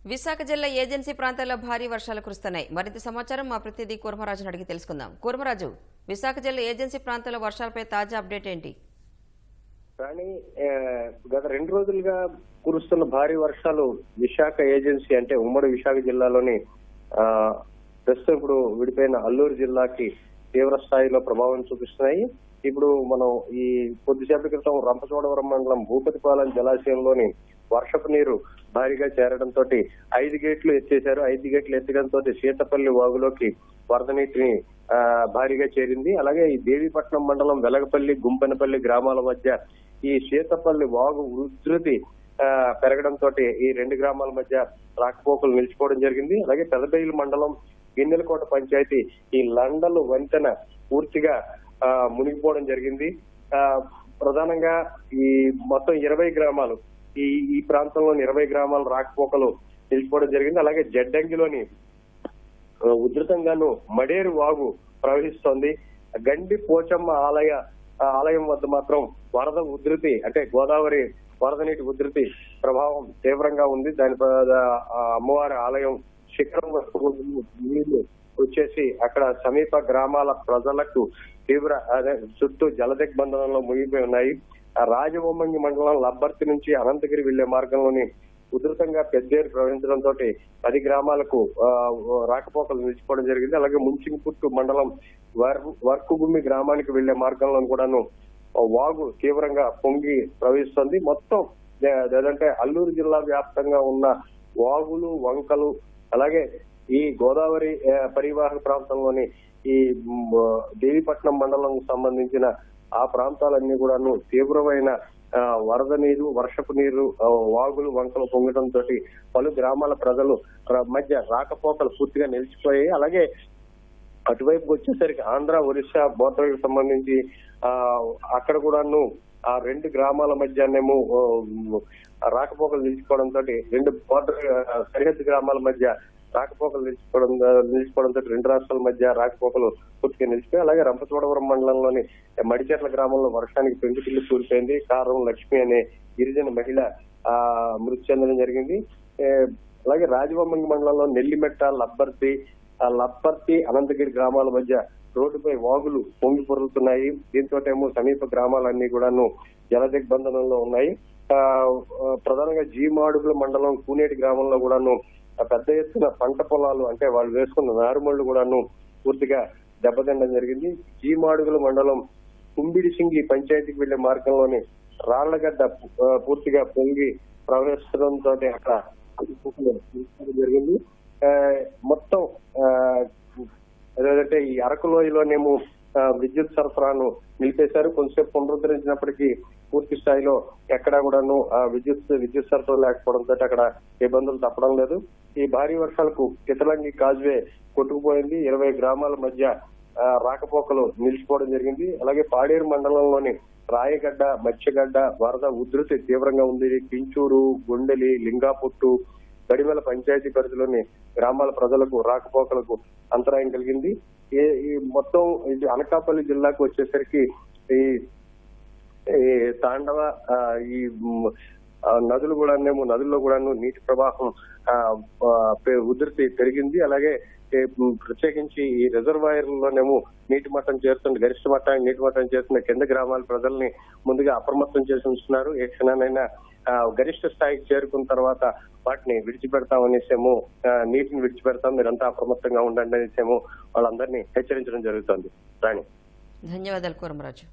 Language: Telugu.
విశాఖ జిల్లా ఏజెన్సీ ప్రాంతాల్లో భారీ వర్షాలు కురుస్తున్నాయి. మరింత సమాచారం మా ప్రతినిధి కూర్మరాజును అడిగి తెలుసుకుందాం. కూర్మరాజు, విశాఖ జిల్లా ఏజెన్సీ ప్రాంతాల్లో వర్షాలపై తాజా అప్డేట్ ఏంటి? కానీ గత 2 రోజులుగా కురుస్తున్న భారీ వర్షాలు విశాఖ ఏజెన్సీ అంటే ఉమ్మడి విశాఖ జిల్లాలోని ప్రస్తుతం ఇప్పుడు విడిపోయిన అల్లూరు జిల్లాకి తీవ్ర స్థాయిలో ప్రభావం చూపిస్తున్నాయి. ఇప్పుడు మనం ఈ కొద్దిసేపటి క్రితం రంపచోడవరం మండలం భూపతిపాలెం జలాశయంలోని వర్షపు నీరు భారీగా చేరడంతో 5 గేట్లు ఎత్తేశారు. 5 గేట్లు ఎత్తడంతో సీతపల్లి వాగులోకి వరద నీటిని భారీగా చేరింది. అలాగే ఈ దేవీపట్నం మండలం వెలగపల్లి, గుంపెనపల్లి గ్రామాల మధ్య ఈ సీతపల్లి వాగు ఉధృతి పెరగడంతో ఈ 2 గ్రామాల మధ్య రాకపోకలు నిలిచిపోవడం జరిగింది. అలాగే పెదబెయిలు మండలం గిన్నెలకోట పంచాయతీ ఈ లండలు వంతెన పూర్తిగా మునిగిపోవడం జరిగింది. ప్రధానంగా ఈ మొత్తం 20 గ్రామాలు ఈ ప్రాంతంలోని 20 గ్రామాల రాకపోకలు నిలిచిపోవడం జరిగింది. అలాగే జడ్డంగిలోని ఉధృతంగాను మడేరు వాగు ప్రవహిస్తోంది. గండి పోచమ్మ ఆలయం వద్ద మాత్రం వరద ఉధృతి అంటే గోదావరి వరద నీటి ఉధృతి ప్రభావం తీవ్రంగా ఉంది. దాని అమ్మవారి ఆలయం శిఖరం వరకు నీళ్లు వచ్చేసి అక్కడ సమీప గ్రామాల ప్రజలకు తీవ్ర చుట్టూ జలదిగ్బంధనంలో మునిగిపోయి ఉన్నాయి. రాజవొమ్మంగి మండలం లబ్బర్తి నుంచి అనంతగిరి వెళ్లే మార్గంలోని ఉధృతంగా పెద్దేరు ప్రవహించడంతో 10 గ్రామాలకు రాకపోకలు నిలిచిపోవడం జరిగింది. అలాగే ముంచింపుట్టు మండలం వర్కుగుమ్మి గ్రామానికి వెళ్లే మార్గంలో కూడాను వాగు తీవ్రంగా పొంగి ప్రవహిస్తుంది. మొత్తం లేదంటే అల్లూరు జిల్లా వ్యాప్తంగా ఉన్న వాగులు, వంకలు, అలాగే ఈ గోదావరి పరివాహక ప్రాంతంలోని ఈ దేవీపట్నం మండలం సంబంధించిన ఆ ప్రాంతాలన్నీ కూడాను తీవ్రమైన వరద నీరు, వర్షపు నీరు, వాగులు, వంకలు పొంగడంతో పలు గ్రామాల ప్రజలు మధ్య రాకపోకలు పూర్తిగా నిలిచిపోయాయి. అలాగే అటువైపు వచ్చేసరికి ఆంధ్ర, ఒరిస్సా బోర్డర్కి సంబంధించి అక్కడ కూడాను ఆ 2 గ్రామాల మధ్యనేమో రాకపోకలు నిలిచిపోవడంతో 2 బోర్డర్ సరిహద్దు గ్రామాల మధ్య రాకపోకలు నిలిచిపోవడంతో 2 రాష్ట్రాల మధ్య రాకపోకలు పూర్తిగా నిలిచిపోయి. అలాగే రంపచోడవరం మండలంలోని మడిచెట్ల గ్రామంలో వర్షానికి పెంకుటిల్లు కూలిపోయింది. కారం లక్ష్మి అనే గిరిజన మహిళ మృతి చెందడం జరిగింది. అలాగే రాజవొమ్మంగి మండలంలో నెల్లిమెట్ట, లప్పర్తి, అనంతగిరి గ్రామాల మధ్య రోడ్డుపై వాగులు పొంగి పొరులుతున్నాయి. దీంతో సమీప గ్రామాలన్నీ కూడాను జల దిగ్బంధనంలో ఉన్నాయి. ప్రధానంగా జీమాడుగుల మండలం కూనేటి గ్రామంలో కూడాను పెద్ద ఎత్తున పంట పొలాలు అంటే వాళ్ళు వేసుకున్న నారుమళ్లు కూడాను పూర్తిగా దెబ్బతినడం జరిగింది. జీమాడుగుల మండలం కుంబిడిసింగి పంచాయతీకి వెళ్లే మార్గంలోని రాళ్లగడ్డ పూర్తిగా పొంగి ప్రవహించడంతో అక్కడ జరిగింది. మొత్తం ఏదంటే ఈ అరకులోయలోనేమో విద్యుత్ సరఫరాను నిలిపేశారు. కొంతసేపు పునరుద్ధరించినప్పటికీ పూర్తి స్థాయిలో ఎక్కడా కూడాను విద్యుత్ సరఫరా లేకపోవడంతో అక్కడ ఇబ్బందులు తప్పడం లేదు. ఈ భారీ వర్షాలకు కితలంగి కాజ్వే కొట్టుకుపోయింది. 20 గ్రామాల మధ్య రాకపోకలు నిలిచిపోవడం జరిగింది. అలాగే పాడేరు మండలంలోని రాయగడ్డ, మత్స్యగడ్డ వరద ఉధృతి తీవ్రంగా ఉంది. పించూరు, గుండెలి, లింగాపుట్టు, గడిమల పంచాయతీ పరిధిలోని గ్రామాల ప్రజలకు రాకపోకలకు అంతరాయం కలిగింది. ఈ మొత్తం ఇది అనకాపల్లి జిల్లాకు వచ్చేసరికి ఈ తాండవ ఈ నదుల్లో కూడాను నీటి ప్రవాహం ఉధృతి పెరిగింది. అలాగే ప్రత్యేకించి ఈ రిజర్వాయర్లలోనేమో నీటి మట్టం చేరుతుంది. గరిష్ట మట్టానికి నీటి మట్టం చేస్తున్న కింద గ్రామాల ప్రజల్ని ముందుగా అప్రమత్తం చేసి ఉంచుతున్నారు. ఏ క్షణానైనా గరిష్ట స్థాయికి చేరుకున్న తర్వాత వాటిని విడిచిపెడతామనేసేమో నీటిని విడిచిపెడతాం, మీరంతా అప్రమత్తంగా ఉండండి అనేసేమో వాళ్ళందరినీ హెచ్చరించడం జరుగుతుంది. రాణి, ధన్యవాదాలు కూర్మరాజు.